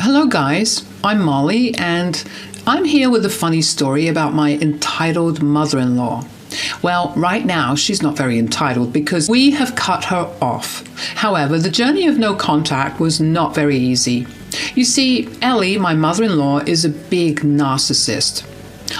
Hello guys, I'm Molly and I'm here with a funny story about my entitled mother-in-law. Well, right now she's not very entitled because we have cut her off. However, the journey of no contact was not very easy. You see, Ellie, my mother-in-law, is a big narcissist.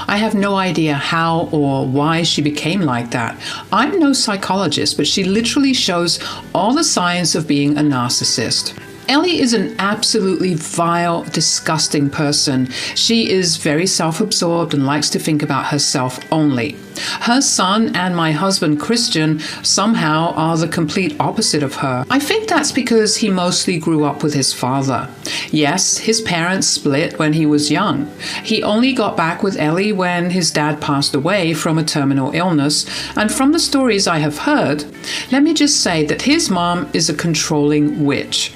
I have no idea how or why she became like that. I'm no psychologist, but she literally shows all the signs of being a narcissist. Ellie is an absolutely vile, disgusting person. She is very self-absorbed and likes to think about herself only. Her son and my husband Christian somehow are the complete opposite of her. I think that's because he mostly grew up with his father. Yes, his parents split when he was young. He only got back with Ellie when his dad passed away from a terminal illness, and from the stories I have heard, let me just say that his mom is a controlling witch.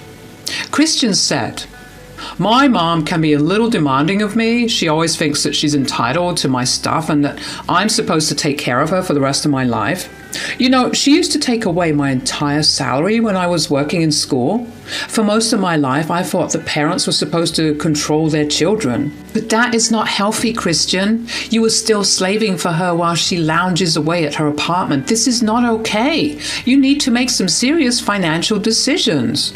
Christian said, "My mom can be a little demanding of me. She always thinks that she's entitled to my stuff and that I'm supposed to take care of her for the rest of my life. You know, she used to take away my entire salary when I was working in school. For most of my life, I thought that parents were supposed to control their children. But that is not healthy, Christian. You are still slaving for her while she lounges away at her apartment. This is not okay. You need to make some serious financial decisions."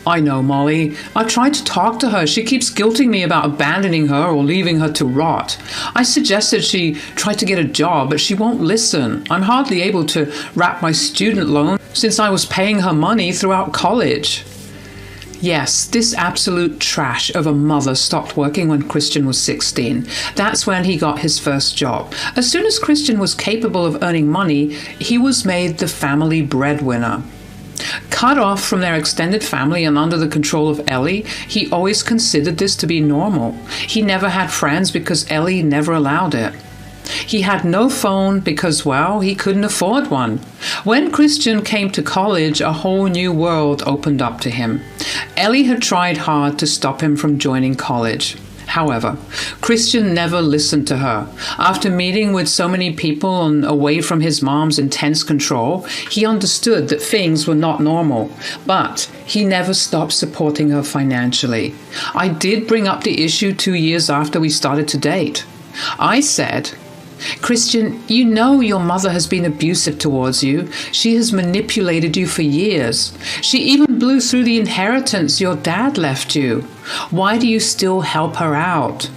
"I know, Molly. I tried to talk to her. She keeps guilting me about abandoning her or leaving her to rot. I suggested she try to get a job, but she won't listen. I'm hardly able to wrap my student loan since I was paying her money throughout college." Yes, this absolute trash of a mother stopped working when Christian was 16. That's when he got his first job. As soon as Christian was capable of earning money, he was made the family breadwinner. Cut off from their extended family and under the control of Ellie, he always considered this to be normal. He never had friends because Ellie never allowed it. He had no phone because, well, he couldn't afford one. When Christian came to college, a whole new world opened up to him. Ellie had tried hard to stop him from joining college. However, Christian never listened to her. After meeting with so many people and away from his mom's intense control, he understood that things were not normal, but he never stopped supporting her financially. I did bring up the issue 2 years after we started to date. I said, "Christian, you know your mother has been abusive towards you. She has manipulated you for years. She even blew through the inheritance your dad left you. Why do you still help her out?"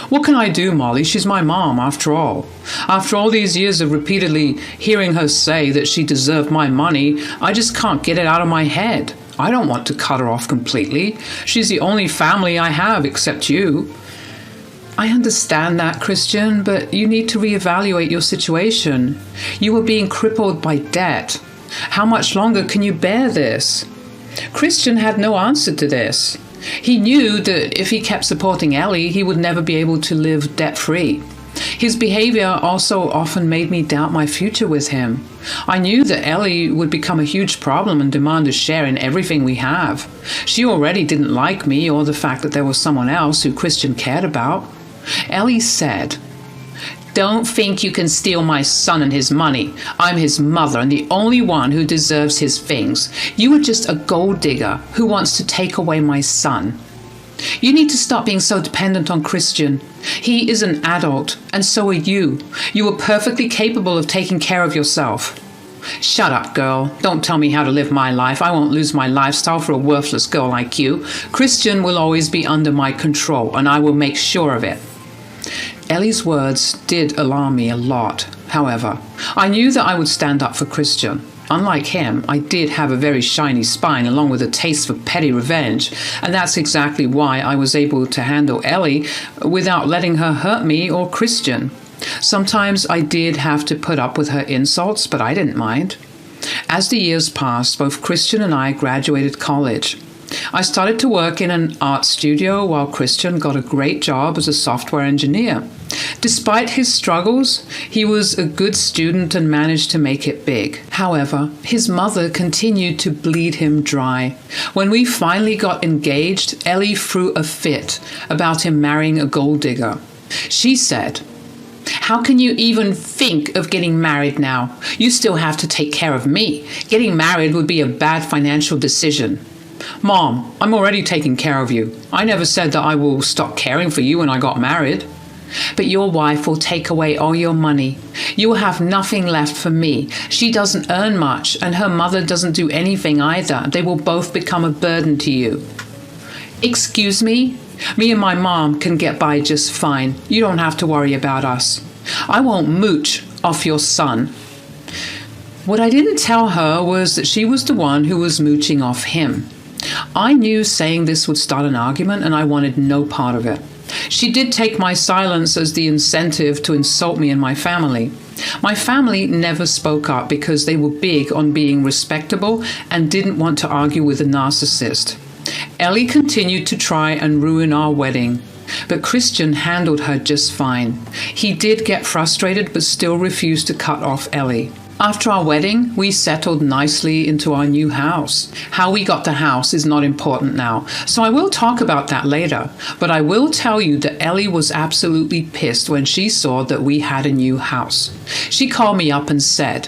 "What can I do, Molly? She's my mom, after all. After all these years of repeatedly hearing her say that she deserved my money, I just can't get it out of my head. I don't want to cut her off completely. She's the only family I have except you." "I understand that, Christian, but you need to reevaluate your situation. You are being crippled by debt. How much longer can you bear this?" Christian had no answer to this. He knew that if he kept supporting Ellie, he would never be able to live debt-free. His behavior also often made me doubt my future with him. I knew that Ellie would become a huge problem and demand a share in everything we have. She already didn't like me or the fact that there was someone else who Christian cared about. Ellie said, "Don't think you can steal my son and his money. I'm his mother and the only one who deserves his things. You are just a gold digger who wants to take away my son. You need to stop being so dependent on Christian. He is an adult, and so are you. You are perfectly capable of taking care of yourself." "Shut up, girl. Don't tell me how to live my life. I won't lose my lifestyle for a worthless girl like you. Christian will always be under my control, and I will make sure of it." Ellie's words did alarm me a lot. However, I knew that I would stand up for Christian. Unlike him, I did have a very shiny spine along with a taste for petty revenge, and that's exactly why I was able to handle Ellie without letting her hurt me or Christian. Sometimes I did have to put up with her insults, but I didn't mind. As the years passed, both Christian and I graduated college. I started to work in an art studio while Christian got a great job as a software engineer. Despite his struggles, he was a good student and managed to make it big. However, his mother continued to bleed him dry. When we finally got engaged, Ellie threw a fit about him marrying a gold digger. She said, "How can you even think of getting married now? You still have to take care of me. Getting married would be a bad financial decision." Mom, I'm already taking care of you. I never said that I will stop caring for you when I got married. But your wife will take away all your money. You will have nothing left for me. She doesn't earn much, and her mother doesn't do anything either. They will both become a burden to you. Excuse me? Me and my mom can get by just fine. You don't have to worry about us. I won't mooch off your son. What I didn't tell her was that she was the one who was mooching off him. I knew saying this would start an argument, and I wanted no part of it. She did take my silence as the incentive to insult me and my family. My family never spoke up because they were big on being respectable and didn't want to argue with a narcissist. Ellie continued to try and ruin our wedding, but Christian handled her just fine. He did get frustrated but still refused to cut off Ellie. After our wedding, we settled nicely into our new house. How we got the house is not important now, so I will talk about that later. But I will tell you that Ellie was absolutely pissed when she saw that we had a new house. She called me up and said,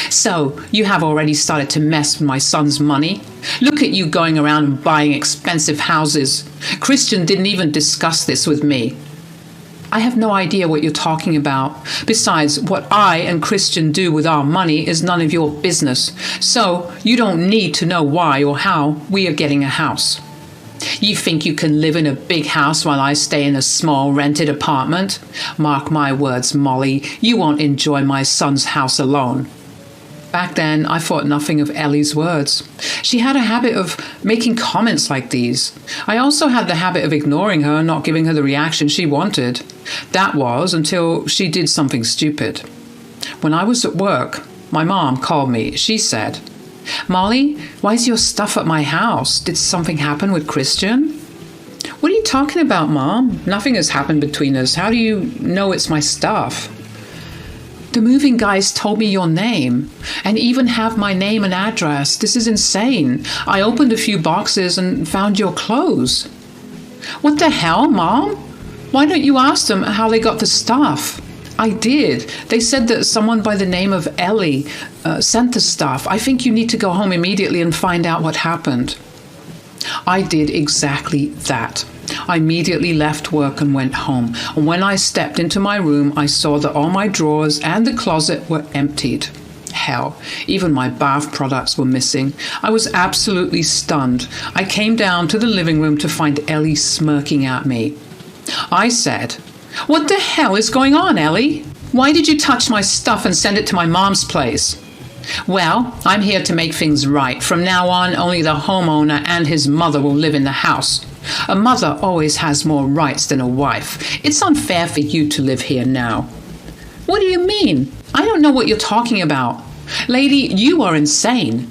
"So, you have already started to mess with my son's money? Look at you going around and buying expensive houses. Christian didn't even discuss this with me." I have no idea what you're talking about. Besides, what I and Christian do with our money is none of your business. So you don't need to know why or how we are getting a house. You think you can live in a big house while I stay in a small rented apartment? Mark my words, Molly, you won't enjoy my son's house alone. Back then, I thought nothing of Ellie's words. She had a habit of making comments like these. I also had the habit of ignoring her and not giving her the reaction she wanted. That was until she did something stupid. When I was at work, my mom called me. She said, "Molly, why is your stuff at my house? Did something happen with Christian?" "What are you talking about, Mom? Nothing has happened between us. How do you know it's my stuff?" "The moving guys told me your name and even have my name and address. This is insane. I opened a few boxes and found your clothes." "What the hell, Mom? Why don't you ask them how they got the stuff?" "I did. They said that someone by the name of Ellie sent the stuff. I think you need to go home immediately and find out what happened." I did exactly that. I immediately left work and went home. And when I stepped into my room, I saw that all my drawers and the closet were emptied. Hell, even my bath products were missing. I was absolutely stunned. I came down to the living room to find Ellie smirking at me. I said, "What the hell is going on, Ellie? Why did you touch my stuff and send it to my mom's place?" "Well, I'm here to make things right. From now on, only the homeowner and his mother will live in the house. A mother always has more rights than a wife. It's unfair for you to live here now." "What do you mean? I don't know what you're talking about. Lady, you are insane.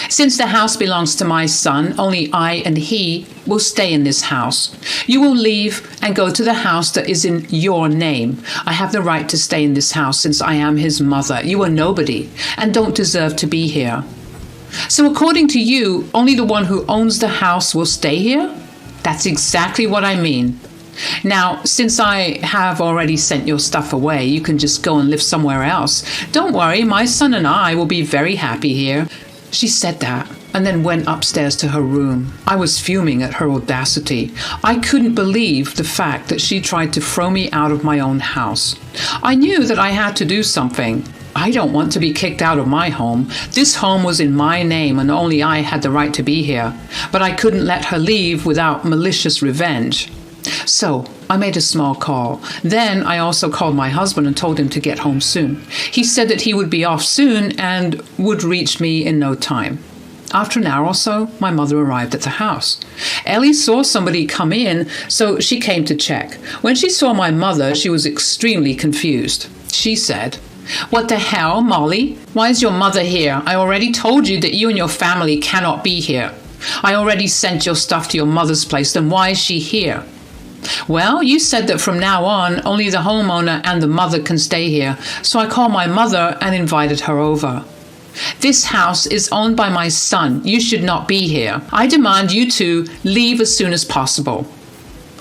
Since the house belongs to my son, only I and he will stay in this house. You will leave and go to the house that is in your name. I have the right to stay in this house since I am his mother. You are nobody and don't deserve to be here." "So according to you, only the one who owns the house will stay here?" "That's exactly what I mean. Now, since I have already sent your stuff away, you can just go and live somewhere else. Don't worry, my son and I will be very happy here." She said that and then went upstairs to her room. I was fuming at her audacity. I couldn't believe the fact that she tried to throw me out of my own house. I knew that I had to do something. I don't want to be kicked out of my home. This home was in my name and only I had the right to be here. But I couldn't let her leave without malicious revenge. So I made a small call. Then I also called my husband and told him to get home soon. He said that he would be off soon and would reach me in no time. After an hour or so, my mother arrived at the house. Ellie saw somebody come in, so she came to check. When she saw my mother, she was extremely confused. She said, "What the hell, Molly? Why is your mother here? I already told you that you and your family cannot be here. I already sent your stuff to your mother's place, then why is she here?" "Well, you said that from now on, only the homeowner and the mother can stay here, so I called my mother and invited her over." "This house is owned by my son. You should not be here. I demand you to leave as soon as possible."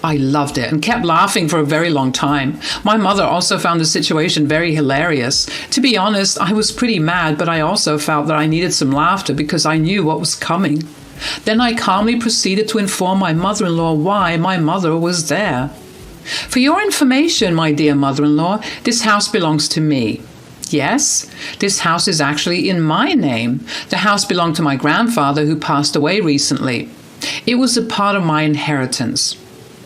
I loved it and kept laughing for a very long time. My mother also found the situation very hilarious. To be honest, I was pretty mad, but I also felt that I needed some laughter because I knew what was coming. Then I calmly proceeded to inform my mother-in-law why my mother was there. For your information, my dear mother-in-law, this house belongs to me. Yes, this house is actually in my name. The house belonged to my grandfather who passed away recently. It was a part of my inheritance.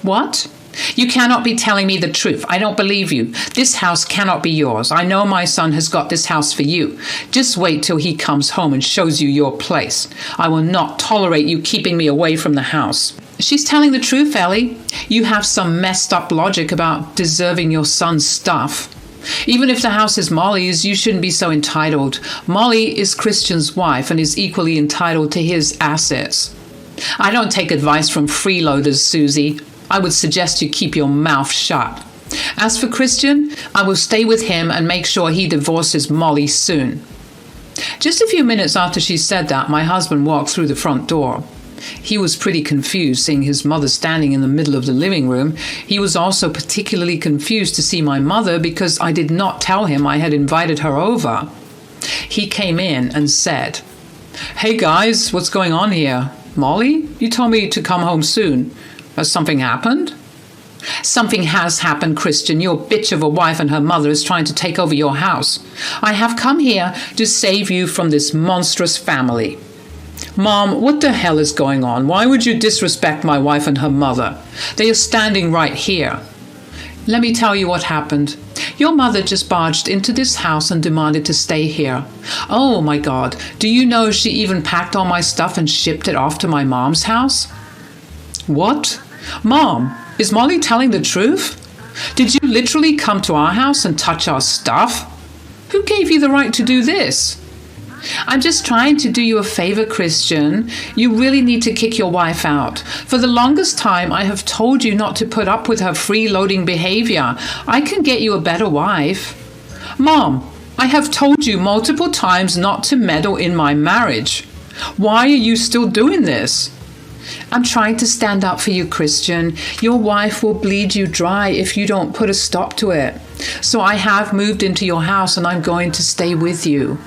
What? You cannot be telling me the truth. I don't believe you. This house cannot be yours. I know my son has got this house for you. Just wait till he comes home and shows you your place. I will not tolerate you keeping me away from the house. She's telling the truth, Ellie. You have some messed up logic about deserving your son's stuff. Even if the house is Molly's, you shouldn't be so entitled. Molly is Christian's wife and is equally entitled to his assets. I don't take advice from freeloaders, Susie. I would suggest you keep your mouth shut. As for Christian, I will stay with him and make sure he divorces Molly soon. Just a few minutes after she said that, my husband walked through the front door. He was pretty confused seeing his mother standing in the middle of the living room. He was also particularly confused to see my mother because I did not tell him I had invited her over. He came in and said, "Hey guys, what's going on here? Molly, you told me to come home soon. Has something happened?" "Something has happened, Christian. Your bitch of a wife and her mother is trying to take over your house. I have come here to save you from this monstrous family." "Mom, what the hell is going on? Why would you disrespect my wife and her mother? They are standing right here." "Let me tell you what happened. Your mother just barged into this house and demanded to stay here. Oh my God, do you know she even packed all my stuff and shipped it off to my mom's house?" "What? Mom, is Molly telling the truth? Did you literally come to our house and touch our stuff? Who gave you the right to do this?" "I'm just trying to do you a favor, Christian. You really need to kick your wife out. For the longest time, I have told you not to put up with her freeloading behavior. I can get you a better wife." "Mom, I have told you multiple times not to meddle in my marriage. Why are you still doing this?" "I'm trying to stand up for you, Christian. Your wife will bleed you dry if you don't put a stop to it. So I have moved into your house and I'm going to stay with you."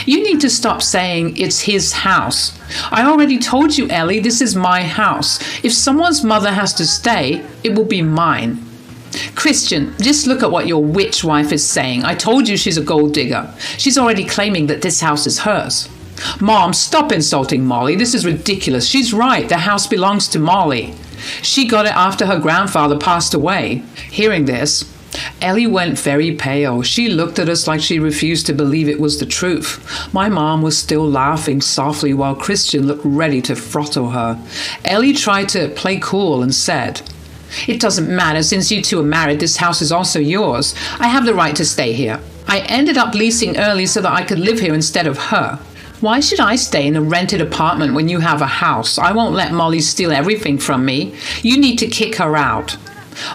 "You need to stop saying it's his house. I already told you, Ellie, this is my house. If someone's mother has to stay, it will be mine." "Christian, just look at what your witch wife is saying. I told you she's a gold digger. She's already claiming that this house is hers." "Mom, stop insulting Molly. This is ridiculous. She's right. The house belongs to Molly. She got it after her grandfather passed away." Hearing this, Ellie went very pale. She looked at us like she refused to believe it was the truth. My mom was still laughing softly while Christian looked ready to throttle her. Ellie tried to play cool and said, "It doesn't matter. Since you two are married, this house is also yours. I have the right to stay here. I ended up leasing early so that I could live here instead of her. Why should I stay in a rented apartment when you have a house? I won't let Molly steal everything from me. You need to kick her out."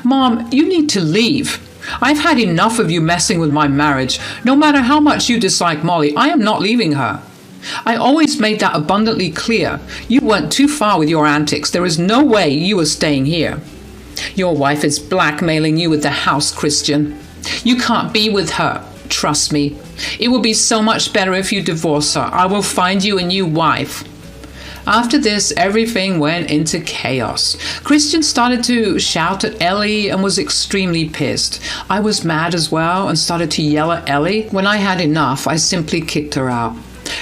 "Mom, you need to leave. I've had enough of you messing with my marriage. No matter how much you dislike Molly, I am not leaving her. I always made that abundantly clear. You went too far with your antics. There is no way you are staying here. Your wife is blackmailing you with the house, Christian. You can't be with her. Trust me. It will be so much better if you divorce her. I will find you a new wife." After this, everything went into chaos. Christian started to shout at Ellie and was extremely pissed. I was mad as well and started to yell at Ellie. When I had enough, I simply kicked her out.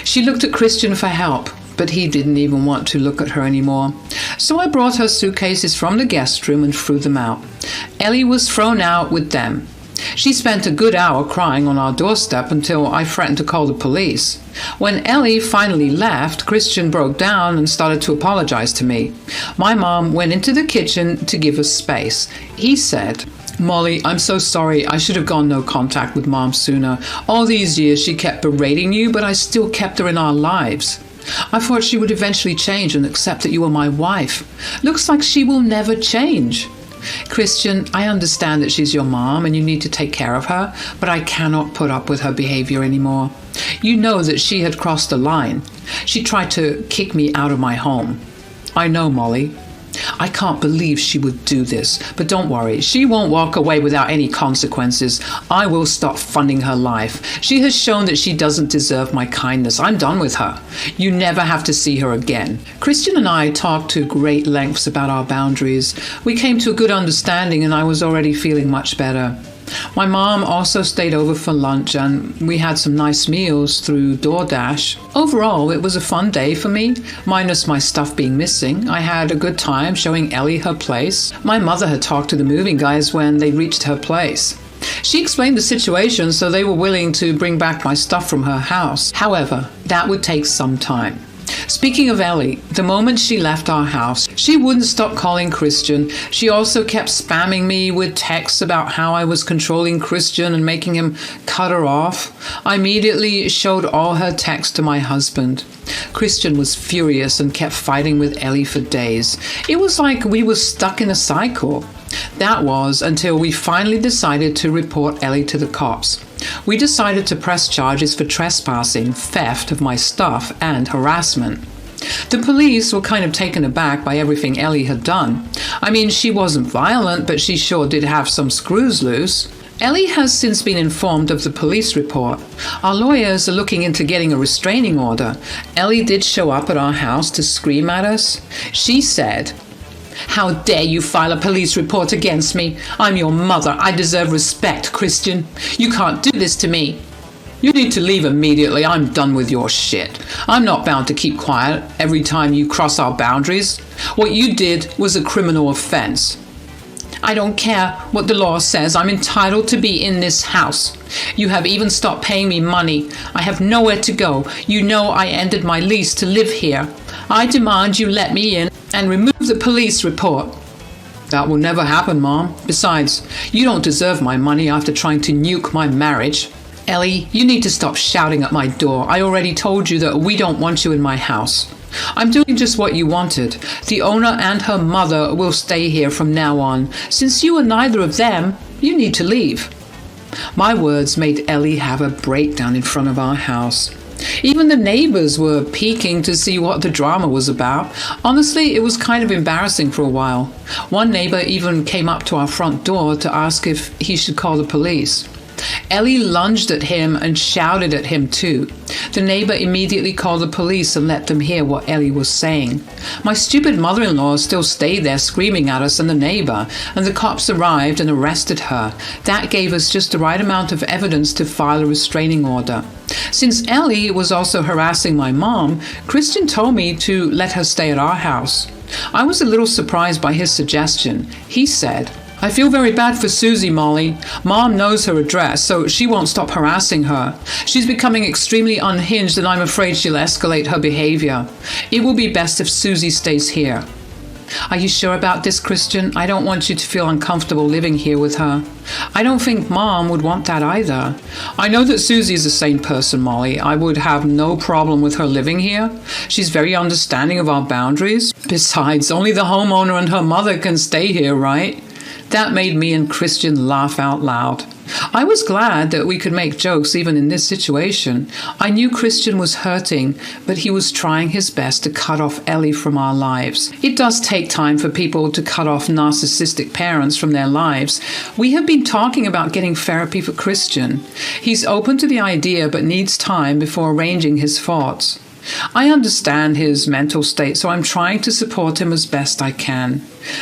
She looked at Christian for help, but he didn't even want to look at her anymore. So I brought her suitcases from the guest room and threw them out. Ellie was thrown out with them. She spent a good hour crying on our doorstep until I threatened to call the police. When Ellie finally left, Christian broke down and started to apologize to me. My mom went into the kitchen to give us space. He said, "Molly, I'm so sorry. I should have gone no contact with Mom sooner. All these years she kept berating you, but I still kept her in our lives. I thought she would eventually change and accept that you were my wife. Looks like she will never change. Christian, I understand that she's your mom and you need to take care of her, but I cannot put up with her behavior anymore. You know that she had crossed the line. She tried to kick me out of my home." "I know, Molly. I can't believe she would do this, but don't worry, she won't walk away without any consequences. I will stop funding her life. She has shown that she doesn't deserve my kindness. I'm done with her. You never have to see her again. Christian and I talked to great lengths about our boundaries. We came to a good understanding and I was already feeling much better. My mom also stayed over for lunch and we had some nice meals through DoorDash. Overall, it was a fun day for me, minus my stuff being missing. I had a good time showing Ellie her place. My mother had talked to the moving guys when they reached her place. She explained the situation, so they were willing to bring back my stuff from her house. However, that would take some time. Speaking of Ellie, the moment she left our house, she wouldn't stop calling Christian. She also kept spamming me with texts about how I was controlling Christian and making him cut her off. I immediately showed all her texts to my husband. Christian was furious and kept fighting with Ellie for days. It was like we were stuck in a cycle. That was until we finally decided to report Ellie to the cops. We decided to press charges for trespassing, theft of my stuff, and harassment. The police were kind of taken aback by everything Ellie had done. I mean, she wasn't violent, but she sure did have some screws loose. Ellie has since been informed of the police report. Our lawyers are looking into getting a restraining order. Ellie did show up at our house to scream at us. She said, "How dare you file a police report against me? I'm your mother. I deserve respect, Christian. You can't do this to me. You need to leave immediately. I'm done with your shit. I'm not bound to keep quiet every time you cross our boundaries. What you did was a criminal offense. I don't care what the law says. I'm entitled to be in this house. You have even stopped paying me money. I have nowhere to go. You know I ended my lease to live here. I demand you let me in and remove the police report." "That will never happen, Mom. Besides, you don't deserve my money after trying to nuke my marriage." "Ellie, you need to stop shouting at my door. I already told you that we don't want you in my house. I'm doing just what you wanted. The owner and her mother will stay here from now on. Since you are neither of them, you need to leave." My words made Ellie have a breakdown in front of our house. Even the neighbors were peeking to see what the drama was about. Honestly, it was kind of embarrassing for a while. One neighbor even came up to our front door to ask if he should call the police. Ellie lunged at him and shouted at him too. The neighbor immediately called the police and let them hear what Ellie was saying. My stupid mother-in-law still stayed there screaming at us and the neighbor, and the cops arrived and arrested her. That gave us just the right amount of evidence to file a restraining order. Since Ellie was also harassing my mom, Christian told me to let her stay at our house. I was a little surprised by his suggestion. He said, "I feel very bad for Susie, Molly. Mom knows her address, so she won't stop harassing her. She's becoming extremely unhinged and I'm afraid she'll escalate her behavior. It will be best if Susie stays here." "Are you sure about this, Christian? I don't want you to feel uncomfortable living here with her." "I don't think Mom would want that either." "I know that Susie is a sane person, Molly. I would have no problem with her living here. She's very understanding of our boundaries. Besides, only the homeowner and her mother can stay here, right?" That made me and Christian laugh out loud. I was glad that we could make jokes even in this situation. I knew Christian was hurting, but he was trying his best to cut off Ellie from our lives. It does take time for people to cut off narcissistic parents from their lives. We have been talking about getting therapy for Christian. He's open to the idea but needs time before arranging his thoughts. I understand his mental state, so I'm trying to support him as best I can.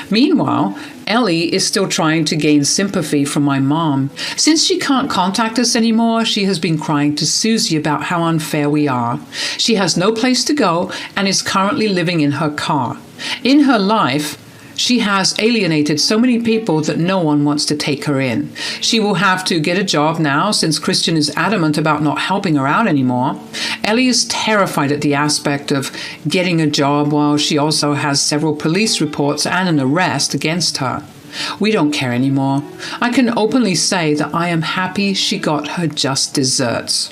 Meanwhile, Ellie is still trying to gain sympathy from my mom. Since she can't contact us anymore, she has been crying to Susie about how unfair we are. She has no place to go and is currently living in her car. In her life, she has alienated so many people that no one wants to take her in. She will have to get a job now since Christian is adamant about not helping her out anymore. Ellie is terrified at the aspect of getting a job while she also has several police reports and an arrest against her. We don't care anymore. I can openly say that I am happy she got her just desserts.